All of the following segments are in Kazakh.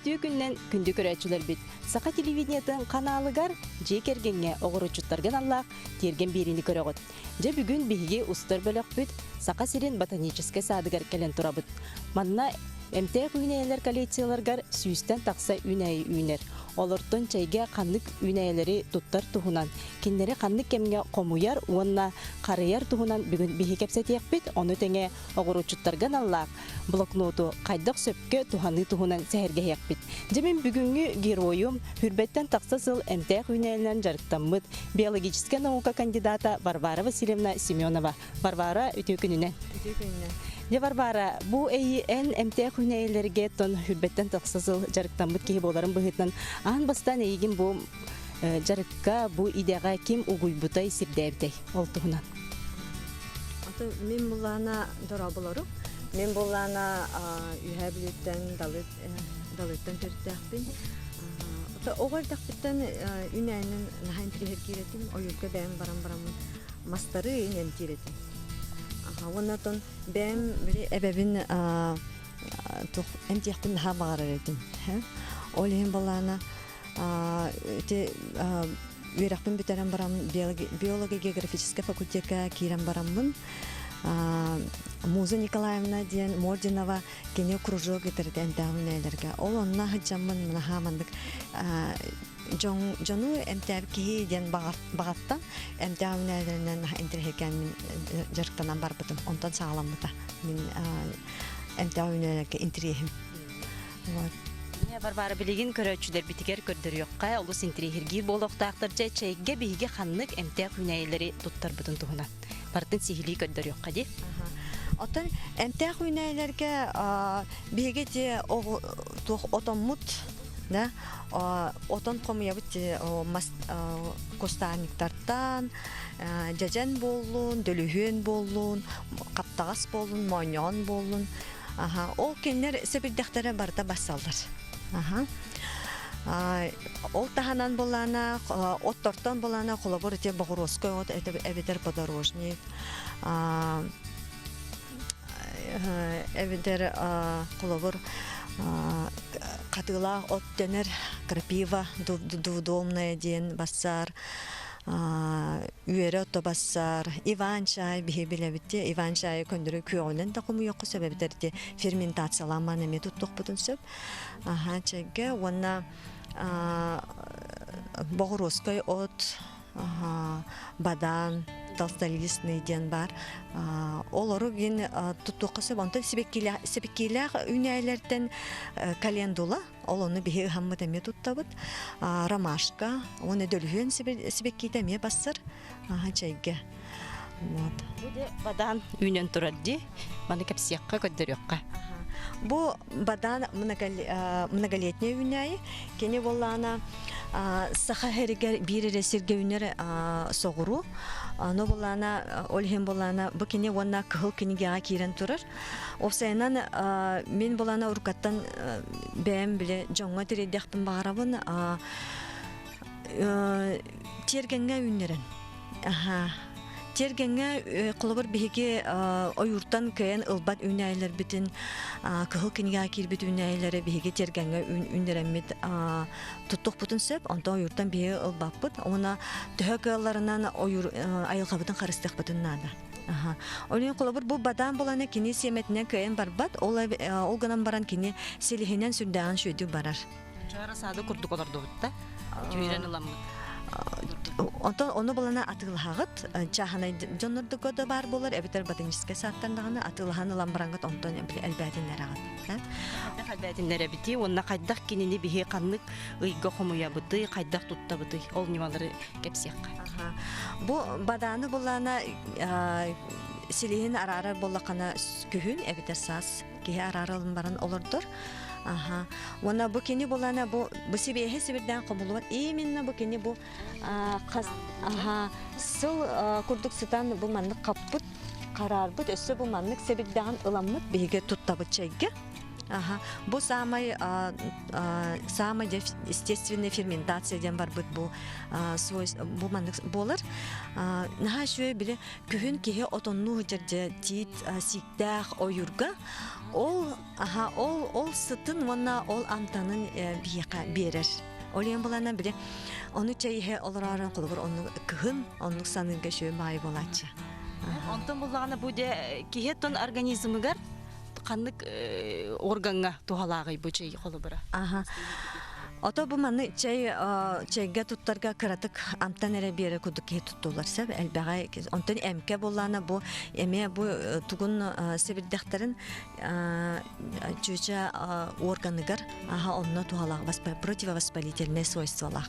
Үтүү күннен күндү көрәчүләр бит. Сака телевидениятын каналыгар жекергенге огоручуттарган аллах терген берини көрөгөт. Же бүгүн биһиги устар бөлөк бүт Сака сирен ботанический садыгар келен турабыт. Манна МТ үйнәйләр коллекцияларгар сүйстен такса үйнәй үйнер. Олортон чайга каннык үйнәйләре туттар туһунан, киндәре каннык кемгә комуяр, уонна карыяр туһунан бүгүн биһи кепсәтәк бит, аны теңе огоручуттарган аллах. Блокноту кайдак сөпкө туханы туһунан сәһәргә як бит. Җемин бүгүнге героем Хүрбәттән такса сыл МТ үйнәйләрен жарыктанмыт биологическая наука кандидата Варвара Васильевна Семенова. Варвара үтүү күнүнә. Де Варвара, бу эн МТ үйнәйләргә тон Хүрбәттән такса сыл жарыктанмыт ки боларын быһытнан ан бастан эйгин бу жарыкка бу идега ким угуйбутай сирдәбдәй олтуһунан. Мен булана дорабылары. Мен булана үйәблеттән далыттан төртәкпин. Огар тақпиттан үнәнен нахайн тиргеретим, оюрга бәм барам мастары инен тиретим. Оннан бәм бире эбебин тух эмтиякпин хабагаретим. Олен булана те үйрәкпин битерәм барам биология географическая факультетка кирәм бараммын. Муза Николаевна ден Мординова кене кружок итерден дәүнәләргә. Ол онна хаҗамын нахамандык жону эмтәбки ден багатта эмтәүнәләреннән интерһекән мин жарыктанан барбытым. Онтан сагламыта. Мин эмтәүнәләргә интерехим. Вот. Мен Варвара билеген көрәчүләр битигәр көрдөр юкка, улус интерехиргир болохтактырча чәйгә биһиге ханнык эмтә күнәйләре туттар бутын туһунан. Бартын сихили көрдөр юкка ди. Отан эмтә күнәйләргә биһиге те отоммут, да? Отон комыябыт костаниктардан жажан болун, дөлүһөн болун, каптагас болун, моньон болун. Ол кеннер себирдәхтәре барда басалдар. Ол таханан болана, оттортон болана, колобор те Богородской от эбетер подорожник. Эбетер колобор катыла от тенер крапива дудомная ден басар. Үйері отобассар, Иван-чай бихебелебітте, Иван-чай көндірі күйоғынан тақымы еқі сөбәбітерді ферментацияланман әме тұттық бұтын сөп. Чайге, онна Богородской от бадан, толстолистный ден бар. Олары ген тұттық сөп, онтан себеккейлер үйнәйлерден календула, ол оны бихе хаммыд әме тұттабыд. Ромашка, оны дөлген себеккейді әме басыр. Чайге. Бұды бадан үйнен тұрадды, маны кәпсияққа көддір yoqqa. Бу бадан многолетний үйнәйі. Кені болана саха хәрігер бирере сергеунер соғыру. Но болана, олхен болана, бұ кені онна кығыл кенеге кирен тұрыр. Осайынан мен болана ұрқаттан бәйім біле жоңға тіредіқпін бағарабын тергенге үйнерін. Тергенге қолыбыр бейге ойыртан көйен ұлбат үйнәйлер бітін, кығыл кенеге кирбет үйнәйлері бейге тергенге үйнерәмет тұттық бұтын сөп, онда ойыртан бейге ұлбат бұт, оны түхәгіларынан айылға бұтын қарыстық бұтын нада. Олен қолыбыр бұл бадан боланы кені семетінен көйен барбат, ол ғынан баран кені селихінен сүрдіған шөйді барар. Жара сады күрдік оларды бұтта, түйрен ұламды. Оны болана атылхагыт чаханай жоннорду көдө бар болар эбитер ботанический саттандаганы атылхан ламбарангат онтон элбетинер агат. Хадбетинер бити, онна кайдак кинини бихи каннык ыйга хомуя быты, кайдак тутта быты. Ол нималары кепсиякка. Бу баданы болана силихин арара боллакана күһүн эбитер сас ки араралын баран олордор. Вона бу кени болана бу себеһе себердән кабулват. Именно бу кени бу сыл курдук сытан бу маннык каппыт карар бут өссө бу маннык себердән ыламмыт биге туттабыт чайга. Ага. Бу самый естественная ферментация ден бар бит бу свойство бу мандык болар. Наха шуе биле күн кеге отонну жерде тит сиктах оюрга ол сытын вона ол амтанын бияка берер. Олен булана биле onu чайhe оларарын кулур onu кыгын onu саныга шуе бай болачы. Онтон буллагана бу де кихеттон организмыгар каннык органга тухалагы бу чей холубара. Ага. Ото бу маны чайга туттарга кыратык амтан эре бере кудук туттулар сәб элбагай онтон эмке боллана бу эме бу тугун себирдактарын чуча органыгар онно тухалак противовоспалительное свойстволар.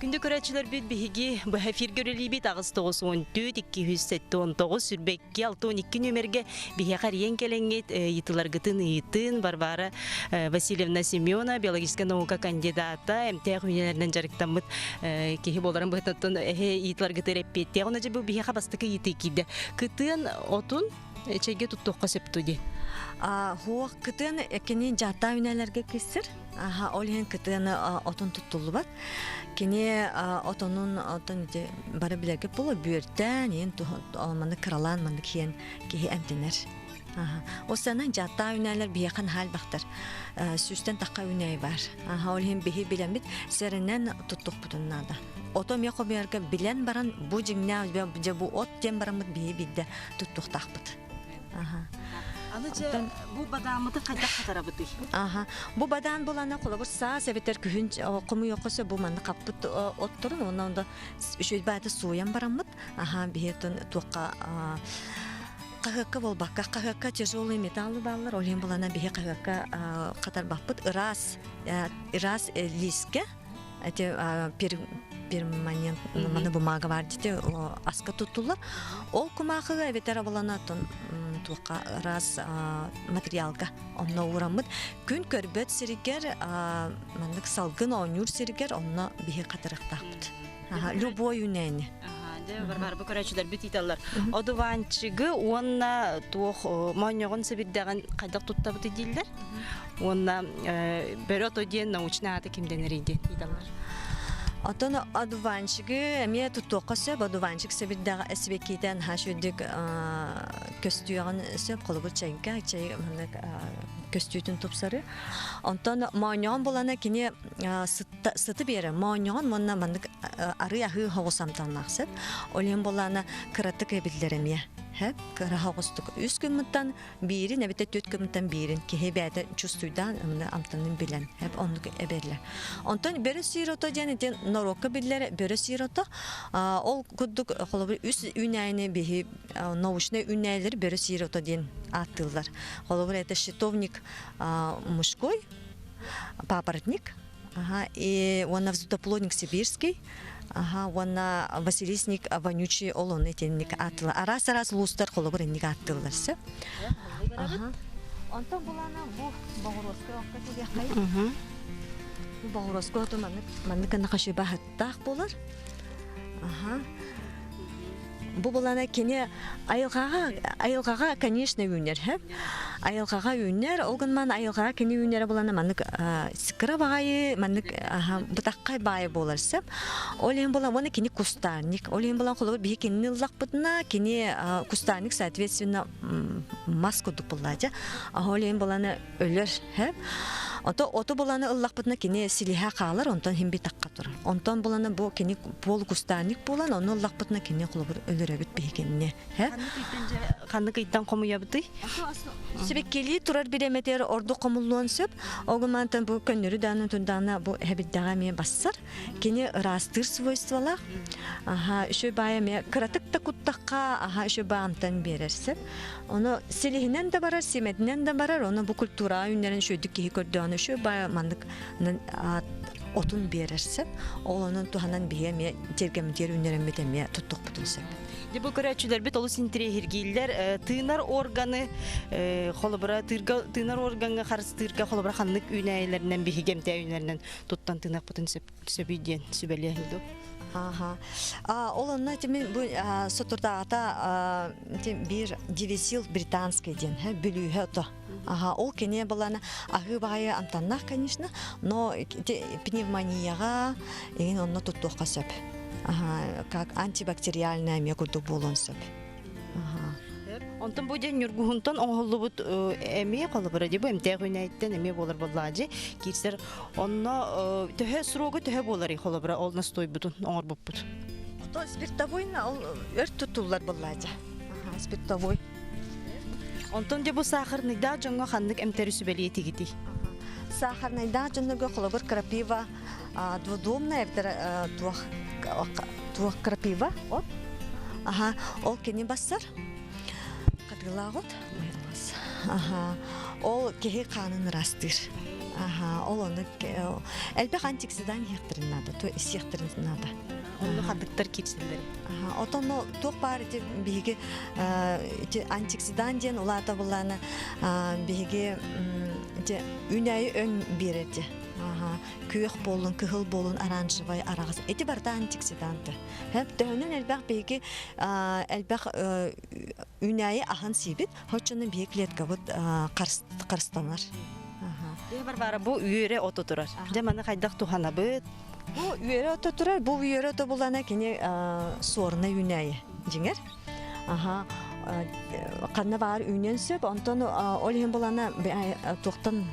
Күндө көрәчиләр бит биһиги бу эфир göreli бит агыс 914 279 сүрбекке 612 нөмерге биһи карыен келеңет йытылар гытын йытын Барбара Васильевна Семена биологическая наука кандидата МТ хүнеләреннән жарыктамыт кеһи боларын быһтаттан йытылар гытырып бетте оны же бу биһи хабастыкы йыты киде кытын отун чеге туттукка септуди Хуак кытын экени жата үнелерге кисер. Олен кытын отун туттулубат. Кене отонун бары билерге боло бүйөртен ен маны кралан маны киен кеһи эмтенер. Осанан жата үнелер бияхан хал бактар. Сүстен такка үней бар. Олен бихи билемит серенен туттук бутуннада. Ото меко берге билен баран бу жиңна же бу от тем барамыт бихи бидде туттук такбыт. Аныча бу бадамыты кайда катарабыты. Бу бадан булана кулабырса себетер күн кому йокысы бу маны каппыт отторун онда үшөй баты суян барамыт. Бихетон тука кахакка болбакка кахакка тяжелый металлы баллар олен булана бихе кахакка катар баппыт раз лиске эти перманент маны бумага бар дите аска туттулар. Ол кумахыга ветера буланатын тука раз материалга онно урамыт күн көрбөт сиригер мандык салгын онюр сиригер онно бихи катырыктакпыт. Любой үнени. Бар бу көрәчүләр бит итәләр. Одуванчыгы онна тух моньогын себиддәгән кайдак туттабыты диләр. Онна берот оден научный аты кимдән иде итәләр. Отон адуванчыгы эме туттукасы адуванчык себиддәгә эсбекидән хашүдик көстүягын сөп кылып чайга чай мындык көстүтүн тупсары. Онтон моньон булана кине сыты бере. Моньон монна мындык ары ахы хогосамтан максат. Олен булана кыратык эбиллереме. Hep kırahağıstık. 3 günden biri, nebete 4 günden birin ki hebede çustuydan amtanın bilen. Hep onu eberler. Ondan beri sirota cennetin norokka biller beri sirota. Ol kudduk kolabı üst üneyne bihi nauşne üneyleri beri sirota den attılar. Kolabı это щитовник мужской, папоротник. И он навзутоплодник сибирский. Вона Василисник вонючий олон этенник атла. Арас лустар колобренник аттыларсы. Онтон булана бу багороска оккати яхай. Бу багороска то маны кана кашыба хаттак болар. Бу булана кине айылгага конечно үнер хеп. Айылгага үнер, олган ман айылгага кине үнер булана маны сикра багай маны бутаккай бай боларсы. Олен була вона кине кустарник. Олен була колор би кине лакпытна кине кустарник соответственно маску дуплажа. Олен булана өлөр хеп. Ото буланы ыллакпытна кине силиха калар, онтон химби такка турар. Онтон буланы бу кине пол кустарник булан, оны ыллакпытна кине колор өлөрөбүт бейгенне. Канды кыйттан комуябыты? Себеккели турар биреметер орду комулуон сөп, огумантан бу көннөрү даны тундана бу хебиддага ме бассар, кине растыр свойстволар. Шо бая ме кыратык та куттакка, шо баамтан берерсеп. Оны селихинен да барар, семетинен да барар, оны бу культура үннерин шөйдүк кихи көрдүганы шо бая мандык отун берерсеп, ол онун туханан бие ме тергемдер үннерин метеме туттук бутунсеп. Бу көрәчүләр бит олы синтирегилер тыйнар органы холобра тыйнар органга харыс тырга холобра ханнык үнәйләреннән бихигемтә үнәләреннән туттан тыйнак бутын сөбиден сүбәле иде. Аха. Олонна темен бу сотурдаата бир дивизил британский ден, бүлүһө то. Ага, ол кене баланы агы бая антаннах, конечно, но пневмонияга еген онно туттуққа сөп. Ага, как антибактериальная мекурдук болон сөп. Ага. Онтон бу ден юргухунтон оңоллубут эми калыбыра дебу эмтег үйнәйттен эми болар боллажы кирсер онно төһө срогу төһө болар холобра ол настой бутун оңор буппут. То спиртовойна ол өр тутуллар боллажы. Ага, спиртовой. Онтон дебу сахарныйда жоңго ханнык эмтери сүбелие тигити. Сахарныйда жоңго холобыр крапива двудомная двух крапива от. Ага, ол кене бассар. Кадгылагот. Ага. Ол кеге канын растыр. Ага, ол оны элбек антиоксидан хектерин надо, то исектерин надо. Онно хандыктар кирсендер. Ага, отоно тук бар ити биге антиоксидан ден улата буланы биге ити үнәй өн береди. Ага, күйек болун, кыгыл болун, оранжевый арагыс. Эти барда антиоксиданты. Хеп төнүн элбек биге элбек үнәй ахан сибит, хочуны биге клетка вот карстанар. Ага. Бар бу үйөрө ото турар. Жаманы кайдак тухана быт. Бу үйөрө ото турар, бу үйөрө ото булана кене сорна үнәй. Жиңер. Ага. Канна бар үнен сөп, онтон олген булана токтон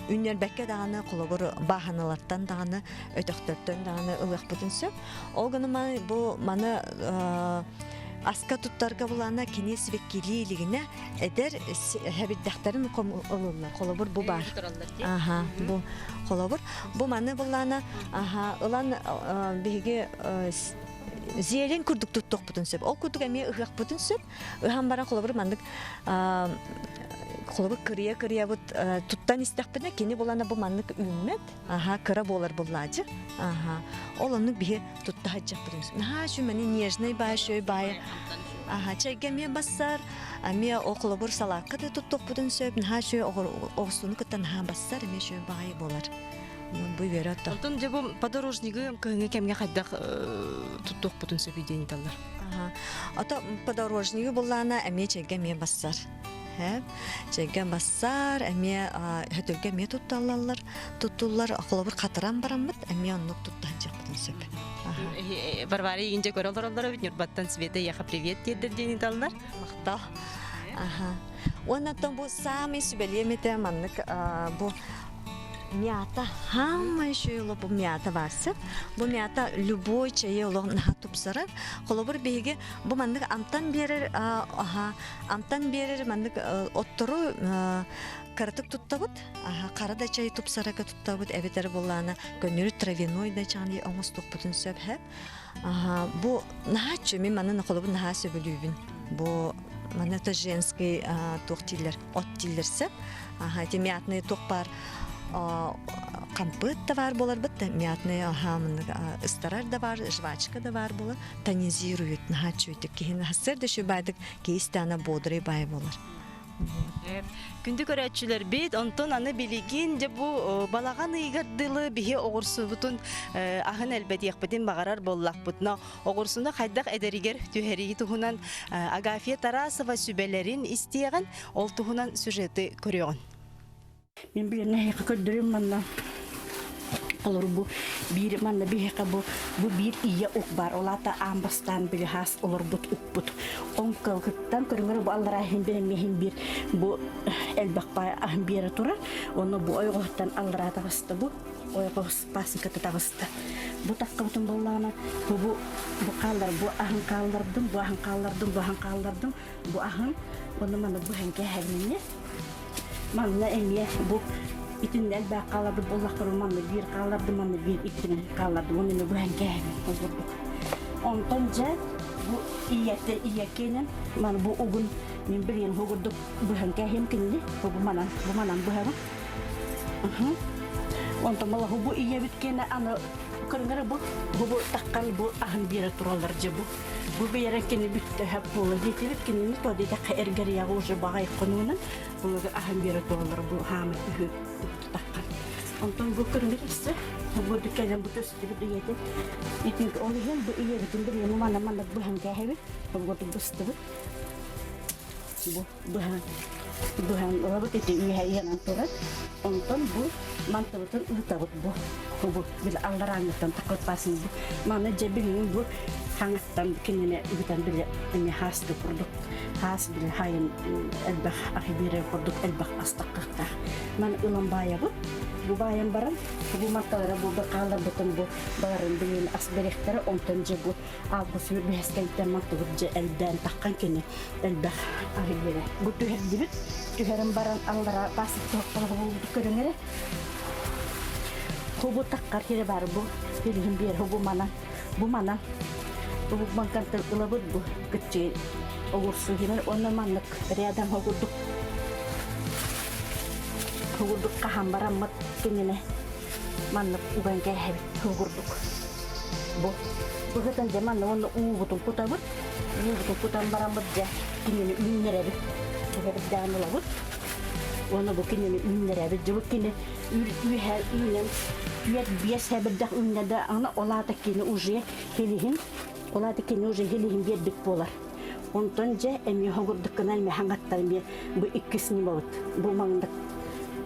үннер бәкке дағаны қолығыр бағаналаттан дағаны, өтіқтөттен дағаны ұлық бұтын сөп. Олғыны маны аска тұттарға бұлана кенес веккелі елігіне әдер әбіддәқтарын ұлылар. Қолығыр бұ бар. Аха, бұ қолығыр. Бұ маны бұлана ұлан бейге зиелен күрдік тұттық бұтын сөп. Ол күрдік әме ұғақ бұтын сөп. Үған бара қолығыр мандық Холобы кырия вот туттан истәкпене кене булана бу маннык үммет. Ага, кыра болар буллажы. Ага. Олонны бие тутта хаҗак булмас. Ха, шу мене нежный бай, шөй бай. Ага, чайга ме бассар, ме околобур салакка да туттук будын сөп. Ха, шөй огсуны кыттан ха бассар, ме шөй бай болар. Бу верат. Онтон же бу подорожнигы кеңге кемге хайдак туттук будын сөп иден таллар. Ага. Ата подорожнигы буллана ме чайга ме бассар. Чайган бассар, әме хөтөлге ме тутталалар, туттулар, ақылабыр қатыран барамыд, әме оннық туттан жақпытын сөп. Барбары егінже көрілдір бит, Нұрбаттан Света, яха привет дедір дені талдар. Мақтал. Оннаттан бұл самый сүбелеметі маннық бұл мята, хамай шөйлі бұл мята барсып, бұл мята любой чайы олығын наға тупсарар. Қолыбыр бейге бұл мандық амтан берір, мандық оттыру қаратық тұттабыд, қарада чайы тупсараға тұттабыд, әбетер болағына көнері травяной да чағаны оңыз тұқпытын сөп әп. Бұл наға чөмен манын қолыбыр наға сөбілуібін. Бұл манаты женский тоқтилер, оттилер сөп. Темиятны тоқ бар, кампыт да бар болар бит, мятные ыстарар да бар, жвачка да бар болар, тонизирует нахачуйты. Кихин хасыр да шубайдык кейстана бодрый бай болар. Күнді көрәтшілер бейт, онтон аны білеген де бұл балаған ұйғырдылы бейе оғырсы бұтын ағын әлбәді еқпетін бағарар боллақ бұтына. Оғырсында қайдақ әдәрігер түйәрігі тұхынан Агафия Тарасова сүбелерін істеген ол тұхынан сюжеті көріған. Мен біліне хеқі көддірім манна. Olur bu bir manna bir heka bu bir iya uk бар олата амбастан bir has olur but ukput onkal kıttan körüngөр bu allara hem bir bu elbakpa bir tura onu bu oygohtan allara tagıstı bu oygohs pasin kıtı tagıstı bu takkabutun bollana bu kallar bu ahın kallardım bu ahın onu manna bu henke hermine manna emiye bu bütün elbette kalırdı bollakları manlı bir kalırdı manlı bir itin kalırdı onu bu hangi ondan bu iyekenen man bu ugun min birin huguduk bu hangi hem kinli bu manan bu hava ondan malah bu iya bitkene ana kırngara bu takkal bu ahın bir turallar cebu bu bir yere kini bitti hep bu getirir kini to de takka erger ya ucu bagay konunan bu ahın bir turallar bu hamet takkal Ondan bu kırmızısı, bu dükkanın bu tüsü bir diyeti. İtin ki onu hem bu iyi bütün bir yanı mana bu hem kahve, bu bu tüsü bu hem ola bu teti iyi hayal antorat. Ondan bu mantıklı utabut bu bir aldaranlıktan takot pasın bu. Mana cebilin bu hangattan kinene utan bir ini has de produk has bir hayın elbah ahibire produk elbah astakta. Mana ulam baya bu bayan barang bu matalara bu bakala betul bu barang bilin asberehtara ondan je bu agus bir behesken teman tu je eldan takkan kini elbah ahibire bu tu hedibit tu heran barang allara pasik tu kalau bu kerengere bu takkar hire bar bu hilhim bir bu mana bu bangkan terkelabut bu kecil urus himan ona manak riadan hoguduk kahambaran mat kinine manak uban kay hebit hoguduk bu hatan zaman ono butun putan baram badja kinine minere bu hebit dan labut ono bu kinine minere bu kinine ü her inen yet bias hebit dah unada ana olata kine uje helihin olata kine uje helihin bir bit polar ontonca emi hoguduk kanal me hangattar mi bu ikkisni bawut bu mangdak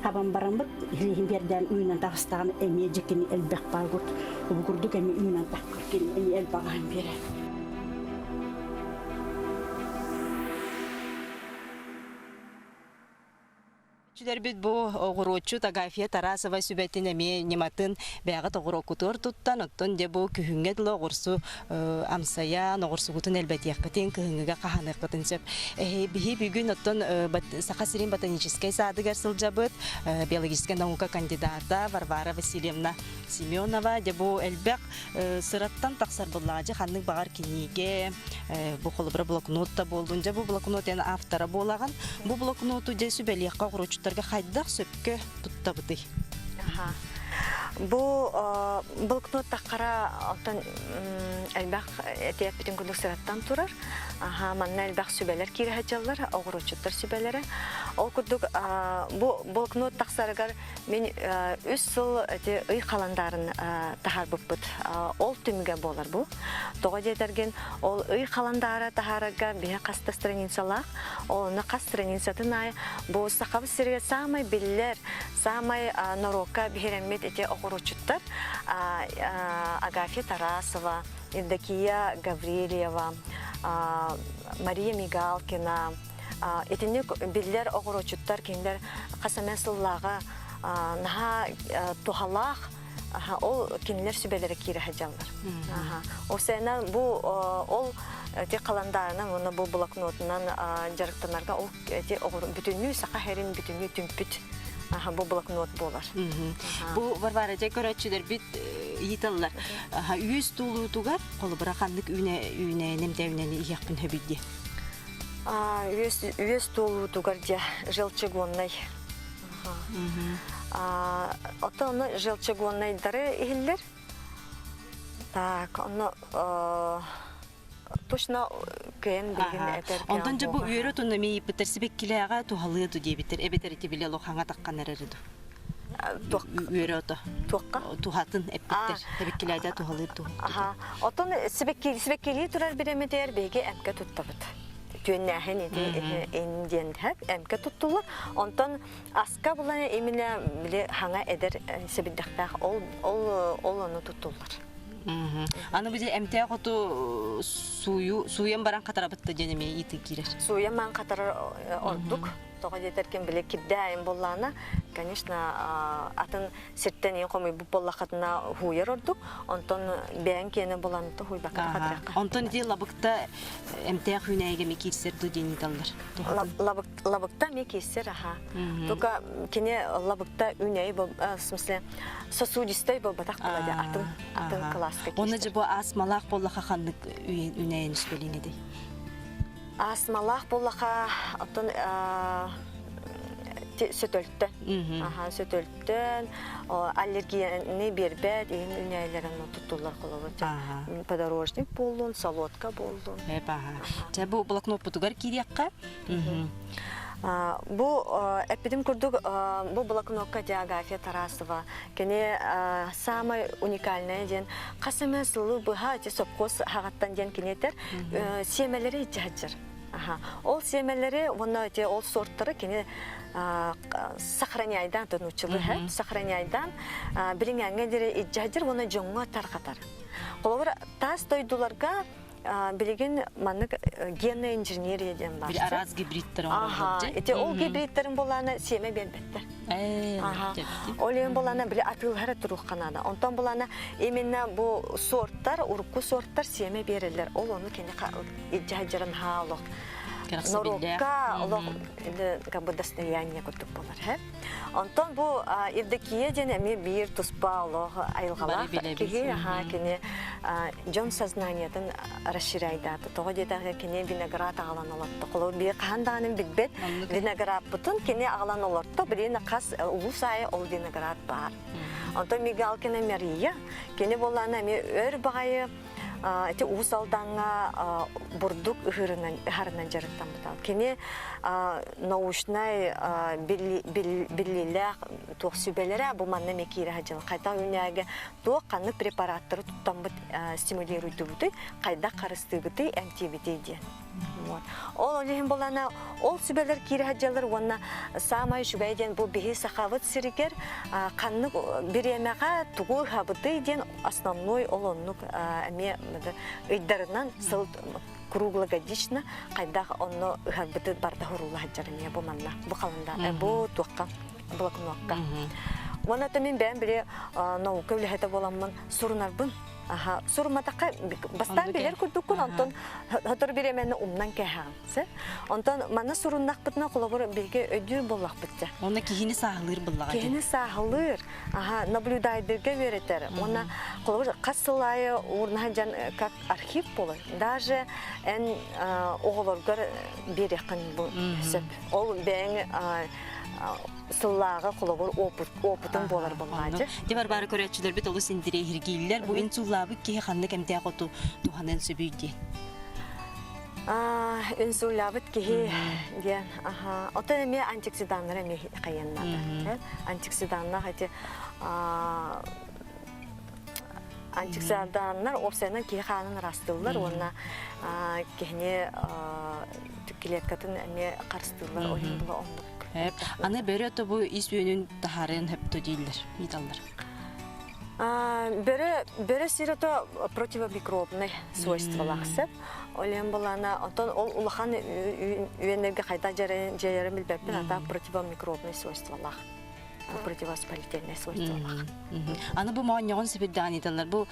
haban barambat helihin birden uyunan takstan emi jekini elbek pagut bu gurduk emi uyunan takkar kini emi elbagan bire Бит бу огурочу Тагафия Тарасова сүбәтин эми нематын бәгы тогурокутор туттан оттон де бу күһүнгә диле огурсу амсая ногурсугутун элбәт якытын күһүнгә каханыкытын сөп бихи бүгүн оттон Саха-Сирин ботанический садыгар сылжабыт биологическая наука кандидата Варвара Васильевна Семенова де бу элбәк сыраттан таксар буллажы ханнык багар киниге бу холбра блокнотта болдунжа бу блокнот яна автора болаган бу блокноту же сүбәлиякка огурочу хайдах сөпкө туттабыты. Бу блокнот таққара алтан әлбәқ әтият бүтін күндік сыраттан тұрар. Манна әлбәқ сүбәлер кері хәджалар, оғыручыттар сүбәлері. Ол күндік бу блокнот тақсарығар мен үз сыл үй қаландарын тахар бұппыт. Ол түміге болар бу. Тоға жетерген ол үй қаландары тахарыға бе қаста страницалақ. Олыны қас страницатын ай. Бу сақабы сірге самай білілер, самай нарока бігеремет әте оғыручыттар. Агафия Тарасова, Евдокия Гаврилева, Мария Мигалкина. Этинне билер оғыручыттар кендер қасамен сыллаға наға тухалақ ол кенелер сүбелері кері хәджалар. Осайынан бұл ол тек қаландарынан, бұл блокнотынан жарықтанарға ол бүтінні сақа хәрін бүтінні түмпіт бұл блокнот болар. Бұл Варвара жай көрәтшілер бит еталылар. Үйіз тұлы тұғар, қолы бірақандық үйіне немде үйінені ияқпын хөбейді. Үйіз тұлы тұғар де желчегоннай. Ота оны желчегоннайдары ехілдер. Так, оны точно кәйін білген әтәрген болған. Ондан жа бұл үйері тұнна мей бітірсібек келеға туғалыды дейбітір. Әбетер еті біле лоқаңа таққан әрірді. Үйері ота. Туаққа? Тухатын әппеттер. Әбек келеға туғалыды. Отын сібек келей тұрар біремедер бейге әмке тұттабыд. Түйеннәхен енден әп әмке тұттылы. Онтан асқа бұланы еміне біле хаңа әдер себеддіқтақ ол оны тұттылыр. Аны бүде әмтәе қоту суян баран қатарабытты женеме еті керер? Суян ман қатар ордық. Тоға жетеркен біле кидді әйін боллағына, конечно, атын сірттен ең қомай бұл боллақатына хуйер ордық, онтан бәйін кені боланыты хуй бақыр қатыраққа. Онтан де лабықта әмтәе хүнәйге ме кейсерді дені талдар? Лабықта ме кейсер, аха. Тоқа кене лабықта үнәй бол, смысле, сосудистай бол батақ болады атын класска кейсер. Оны же бұл асмалақ боллақа қандық үнәйін үспеліне дей? Асмалақ боллақа атын сөтөлттен. Сөтөлттен, аллергияны бербәд, ең үнәйлерін тұттылар қолы. Подорожник болдың, солодка болдың. Бұл блокнот бұтығар кейдеққа? Бу эпидем курдук бу блокнотка Диагафия Тарасова. Кене самый уникальный ден. Касыма сылы быха те сопкос хагаттан ден кенетер семелери жаджыр. Ол семелери вона те ол сорттары кене сохраняйдан тонучулы сохраняйдан билингенге дере жаджыр вона жоңго таркатар. Колор тас тойдуларга билеген маннык генный инженерия ден бар. Bir araz гибридтер Эти ол гибридтерин боланы семе бербеттер. Олен боланы биле атылары турук канада. Онтон боланы именно бу сорттар, урукку сорттар семе берилер. Ол оны кене жаджырын хаалык. Норокка олог как бы достояние кутуп болар. Онтон бу Евдокия ден эми бир туспа олог айылгалак кеге кене жон сознаниятын расширяйдаты. Того детага кене виноград агалан олатты. Колор бир канданын билбет виноград бутун кене агалан олатты. Бирина кас улусай ол виноград бар. Онтон Мигалкина Мария кене боланы эми өр багайы эти усалданга бурдук харынан жарыктан бутал. Кене научный биллилер тохсүбелере бу манна мекире хажыл. Кайта үнәге то канны препараттары туттан бут стимулируйду бут. Кайда карыстыгыты антибиотик. Вот. Ол олehen болана ол сүбелер кире хажылар онна самай шүбәйден бу бихи сахават сиригер канны биремега тугу хабыты ден основной олоннук эме ыйдарынан сыл круглогодично кайда онно хабыты барда хурула хаджарыне бу манна бу калында бу туакка блокнотка. Вона тамин бен бире наука үлехете боламмын сурунарбын. Сурматака бастан билер күрдүккүн онтон хатыр биременни умнан кехансы. Онтон мана суруннакпытна колобор бирге өдүр боллакпытча. Оны кихини сахылыр буллага. Кихини сахылыр. Наблюдайдырга беретер. Оны колобор кассылайы урнажан как архив болот. Даже эн оголоргор берекин бу сөп. Ол бең сыллага колобор опытын болар болмажы. Дебар бары көрөчүлөр бит олу синдире хиргилер бу инсуллабы ки ханны кемте акоту туханын сөбүйдү. Инсуллабы ки ден ото эме антиоксиданттар эме кайыннады. Антиоксиданттар эти антиоксиданттар опсенен ки ханын растылар, онна кехне клеткатын эме карстылар ойын була ондук. Аны берет бу исүнүн тахарын хепто дейлер, металлар. Бере сирото противомикробный свойства лаксып. Олен болана, онтон ол улахан үйенерге кайда жайырын билбеппин, ата противомикробный свойства лак. Противовоспалительные свойства лак. Аны бу маанягын себирден айталар. Бу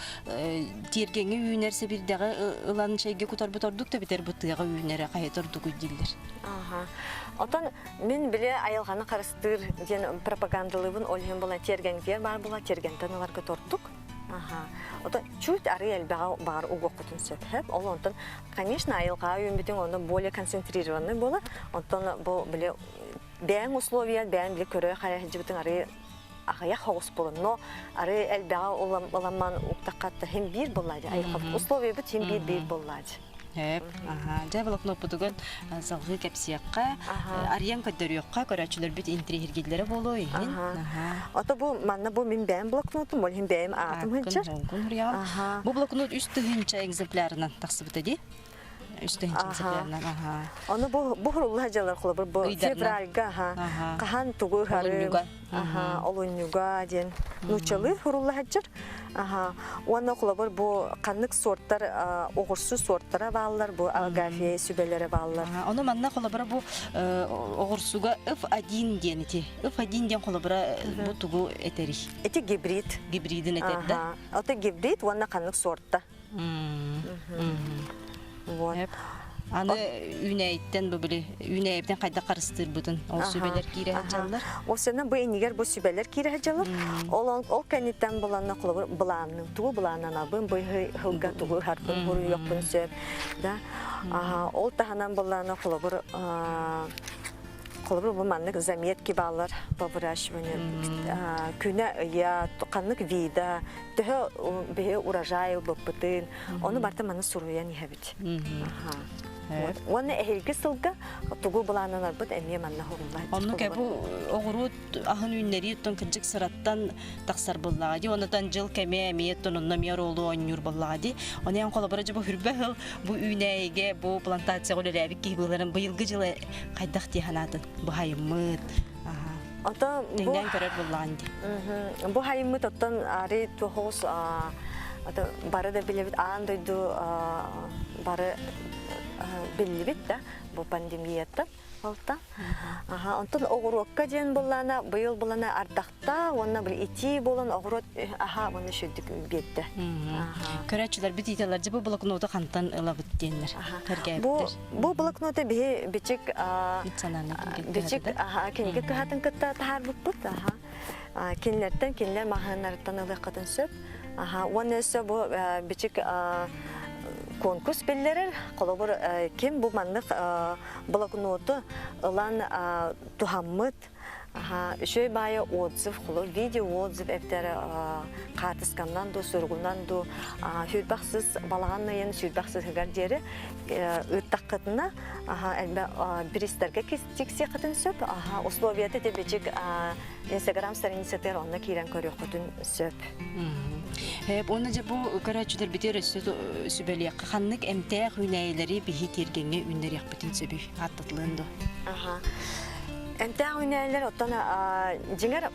тергенге үйнер себирдегі ылан шайге кутар бутордук та битер бутыга үйнере кайтордук дейлер. Отон мен биле айылганы карыстыр ден пропагандалыбын олген була тергендер бар була тергентен аларга торттук. Отон чуть ары элбага бар угокутун сөп. Ол онтон конечно айылга үйүнбүтүн оны более концентрированный була. Онтон бу биле бәң условия бәң биле көрө хайжыбытын ары агая хогус болон. Но ары элбага оламан уктакатта хем бир булады. Айылга условия бит хем бир булады. Жай блокнот бутуган салгы кепсиякка, арьян көдөрүкка көрөчүлөр бит интригилдери болой. Ото бу манна бу мен бәм блокнотум, ол хем бәм атым хынча. Бу блокнот үстүнчө экземплярынан таксыбыты ди. Үстүнчө экземплярынан. Аны бу хурулла жалар кылып бу февральга кахан тугу хары. Олунюга ден нучалы хурулла хаджар. Уанна кылып бу каннык сорттар, огурсуз сорттара баалар, бу агафия сүбелери баалар. Аны манна кылып бу огурсуга F1 денити. F1 ден кылып бу тугу этери. Эти гибрид. Гибридин этер да. Аты гибрид уанна каннык сортта. Вот. Аны үнәйттен бу биле, үнәйптен кайда карыстыр бутун. Ол сүбелер кире хаҗалар. Осына бу энигер бу сүбелер кире хаҗалар. Ол каниттан буланна кылып буланның тугу буланна бу хылга тугу харпын буру якпын сөп. Да. Ол таханан буланна кылып бу маннык заметки баллар по выращиванию. Күнә я каннык вида, төһө бе урожай бупытын. Оны барта маны суруян ябыт. Вот. Оны эхилги сылга тугу булананар бут эмие манна хорулла. Онну кебу огурут ахын үннери уттан кыжык сыраттан таксар буллагади. Онутан жыл кеме эмиеттон онна мер олу оннюр буллагади. Онен колобара жабы хүрбехил бу үнэйге бу плантация голерәбик кибыларын быйылгы жылы кайдак тиханатын. Бу хайымыт. Ата бу Теңден көрөр буллаганди. бу хайымыт оттан ари тухос ата бары да билебит аан дойду бары билибит да бу пандемиятта алта. Онтон огурокка ден буллана быйыл буллана ардакта, онна бил ити болон огурот мону шүддүк бетте. Көрәчүләр бит итәләр җибу блокноты кантан ылабыт деннәр. Бу блокноты бичик Битсананы бичик кенге кахатын кытта тахар бут кинләрдән кинләр маханнардан ылы кытын сөп. Онысы бу бичик конкурс беллерер колобор кем бу маннык блокноты ылан тухаммыт шөй бая отзыв холо видео отзыв эптер катыскандан до сөргүндан до хүрбаксыз балаганнайын хүрбаксыз гардери ыттакытына элбе бристерге тикси кытын сөп условияты дебечик Instagram страницатер онна кирен көрөк кытын сөп. Оны же бу көрәчүләр битер сүбәлия ханнык эмтә хүнәйләре бихи тергәнгә үннәр якбытын сөбү аттытлынды. Эмтә хүнәйләр оттан җиңер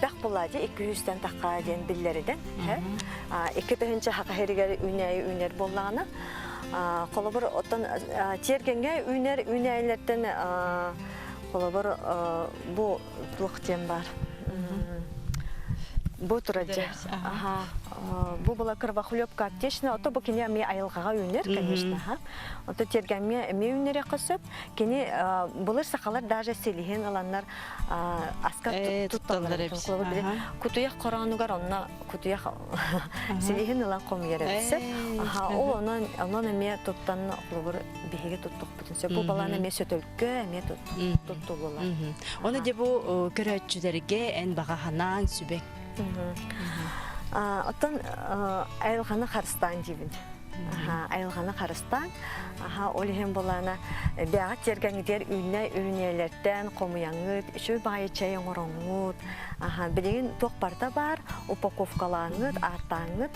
бак булади 200-тан такка ден билләрдән, ике тәһенчә хакыһергә үнәр буллаганы. Колобор оттан тергәнгә үнәйләрдән колобор бу туктем бар. Бу тураджа. Бу була кырбахулёпка аптечна, ото бу кине ми айылгага үнер, конечно, Ото тергәнме ми үнере кысып, кине булыр сакалар даже селихен аланнар аска тутталар. Кутуя каранугар онна кутуя селихен алан комьересе. Ол онан ми туттан булыр биһиге туттук бүтүнсө. Бу баланы ми сөтөлкө ми туттулулар. Оны де бу көрәчүләргә эн багаханан сүбек. Оттан айылганы Карстан дибин. Айылганы Карстан. Олихен булана бяга тергәнгедер үннәләрдән комуяңыт, шөй байча яңороңут. Билеген токпарта бар, упаковкалаңыт, артаңыт.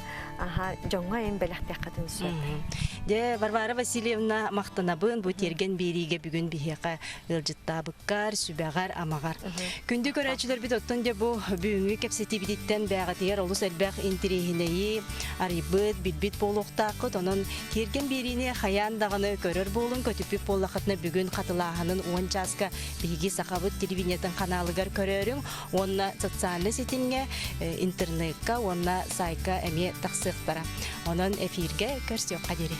Жоңга ен беләктә кытын сөп. Де Варвара Васильевна мактанабын бу терген бириге бүгүн бихека ылжыттабыккар, сүбәгәр, амагар. Күндү көрәчүләр бит оттан де бу бүгүнгү кепсети биттен бәга тигәр олус әлбәк интерехинеи, арибыт, бит болуктакыт, онон терген бирине хаян дагыны көрөр болун көтүпүк боллакытны бүгүн катылаһынын 10 часка биги сакабыт телевидениятын каналыгар көрөрүң, онна социальный сетиңе, интернетка, онна сайка эме таксыктара. Онон эфирге көрсөк кадери.